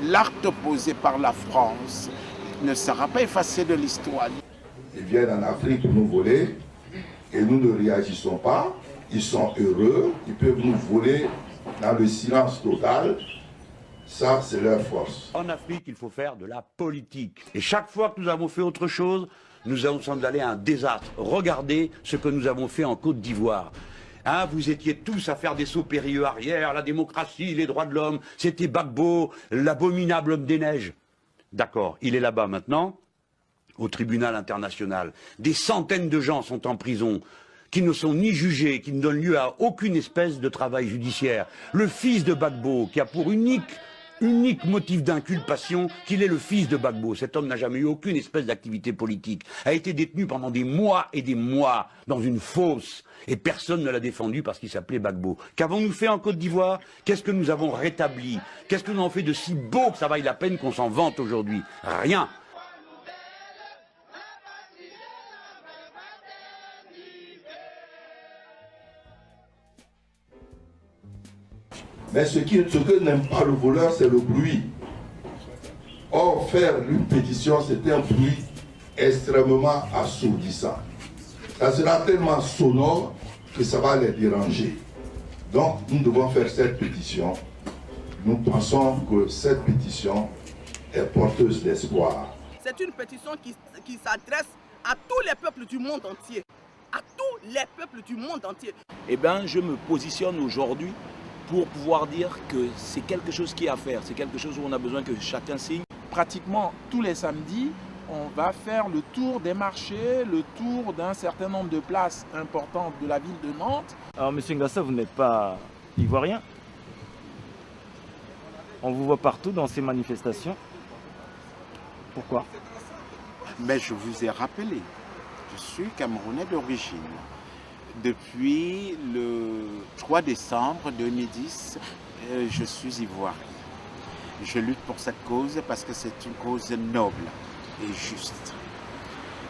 l'acte posé par la France ne sera pas effacé de l'histoire. Ils viennent en Afrique pour nous voler et nous ne réagissons pas. Ils sont heureux, ils peuvent nous voler dans le silence total. Ça, c'est leur force. En Afrique, il faut faire de la politique. Et chaque fois que nous avons fait autre chose, nous sommes allés à un désastre. Regardez ce que nous avons fait en Côte d'Ivoire. Hein, vous étiez tous à faire des sauts périlleux arrière, la démocratie, les droits de l'homme, c'était Gbagbo, l'abominable homme des neiges. D'accord, il est là-bas maintenant, au tribunal international. Des centaines de gens sont en prison, qui ne sont ni jugés, qui ne donnent lieu à aucune espèce de travail judiciaire. Le fils de Gbagbo, qui a pour unique motif d'inculpation qu'il est le fils de Gbagbo. Cet homme n'a jamais eu aucune espèce d'activité politique, a été détenu pendant des mois et des mois dans une fosse, et personne ne l'a défendu parce qu'il s'appelait Gbagbo. Qu'avons-nous fait en Côte d'Ivoire? Qu'est-ce que nous avons rétabli? Qu'est-ce que nous avons fait de si beau que ça vaille la peine qu'on s'en vante aujourd'hui? Rien. Mais ce que n'aime pas le voleur, c'est le bruit. Or, faire une pétition, c'est un bruit extrêmement assourdissant. Ça sera tellement sonore que ça va les déranger. Donc, nous devons faire cette pétition. Nous pensons que cette pétition est porteuse d'espoir. C'est une pétition qui s'adresse à tous les peuples du monde entier. À tous les peuples du monde entier. Eh bien, je me positionne aujourd'hui pour pouvoir dire que c'est quelque chose qui est à faire, c'est quelque chose où on a besoin que chacun signe. Pratiquement tous les samedis, on va faire le tour des marchés, le tour d'un certain nombre de places importantes de la ville de Nantes. Alors Monsieur Ngassa, vous n'êtes pas ivoirien. On vous voit partout dans ces manifestations. Pourquoi? Mais je vous ai rappelé, je suis Camerounais d'origine. Depuis le 3 décembre 2010, je suis ivoirien. Je lutte pour cette cause parce que c'est une cause noble et juste.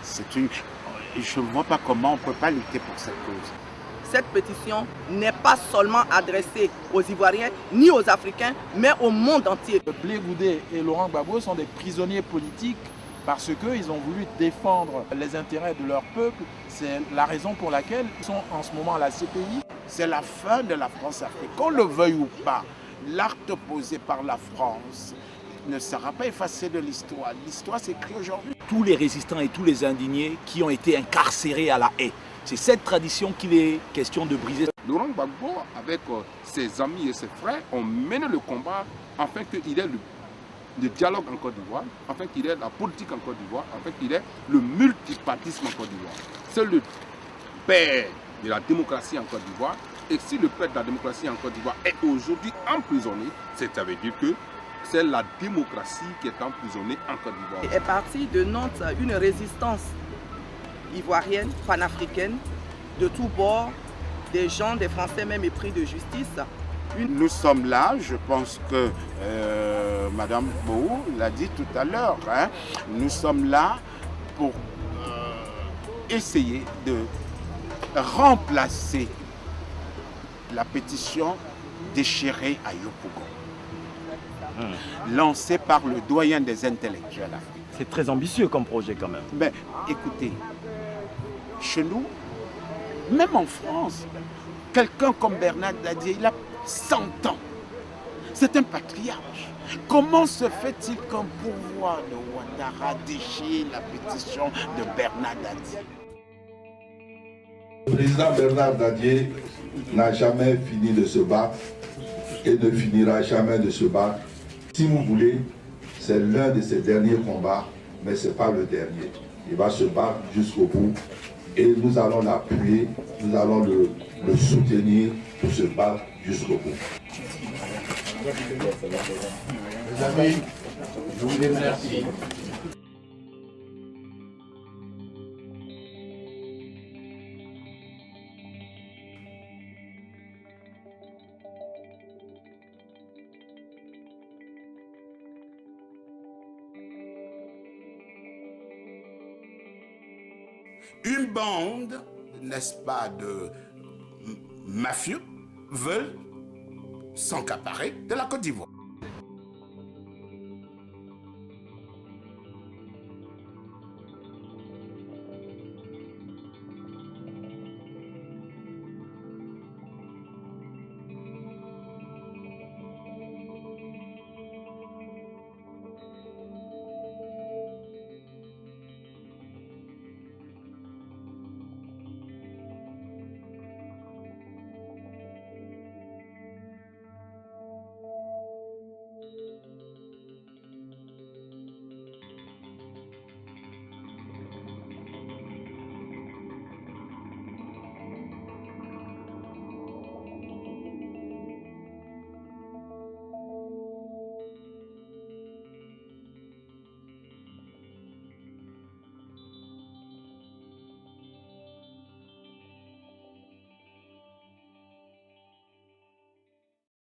Je ne vois pas comment on ne peut pas lutter pour cette cause. Cette pétition n'est pas seulement adressée aux Ivoiriens ni aux Africains, mais au monde entier. Blé Goudé et Laurent Gbagbo sont des prisonniers politiques parce qu'ils ont voulu défendre les intérêts de leur peuple. C'est la raison pour laquelle ils sont en ce moment à la CPI. C'est la fin de la France-Afrique. Qu'on le veuille ou pas, l'acte posé par la France ne sera pas effacé de l'histoire. L'histoire s'écrit aujourd'hui. Tous les résistants et tous les indignés qui ont été incarcérés à la haie. C'est cette tradition qu'il est question de briser. Laurent Gbagbo, avec ses amis et ses frères, ont mené le combat afin qu'il ait le dialogue en Côte d'Ivoire, afin qu'il ait la politique en Côte d'Ivoire, afin qu'il ait le multipartisme en Côte d'Ivoire. C'est le père de la démocratie en Côte d'Ivoire. Et si le père de la démocratie en Côte d'Ivoire est aujourd'hui emprisonné, ça veut dire que c'est la démocratie qui est emprisonnée en Côte d'Ivoire. Il est parti de Nantes une résistance ivoirienne, panafricaine, de tous bords, des gens, des Français même épris de justice. Nous sommes là, je pense que Madame Bou l'a dit tout à l'heure, hein, nous sommes là pour essayer de remplacer la pétition déchirée à Yopougon, lancée par le doyen des intellectuels africains. C'est très ambitieux comme projet quand même. Mais écoutez, chez nous, même en France, quelqu'un comme Bernard Dadier, il a 100 ans. C'est un patriarche. Comment se fait-il qu'un pouvoir de Ouattara déchire la pétition de Bernard Dadier? Le président Bernard Dadier n'a jamais fini de se battre et ne finira jamais de se battre. Si vous voulez, c'est l'un de ses derniers combats, mais ce n'est pas le dernier. Il va se battre jusqu'au bout et nous allons l'appuyer, nous allons le soutenir pour se battre jusqu'au bout. Les amis, je vous remercie. Une bande, n'est-ce pas, de mafieux veulent s'accaparer de la Côte d'Ivoire.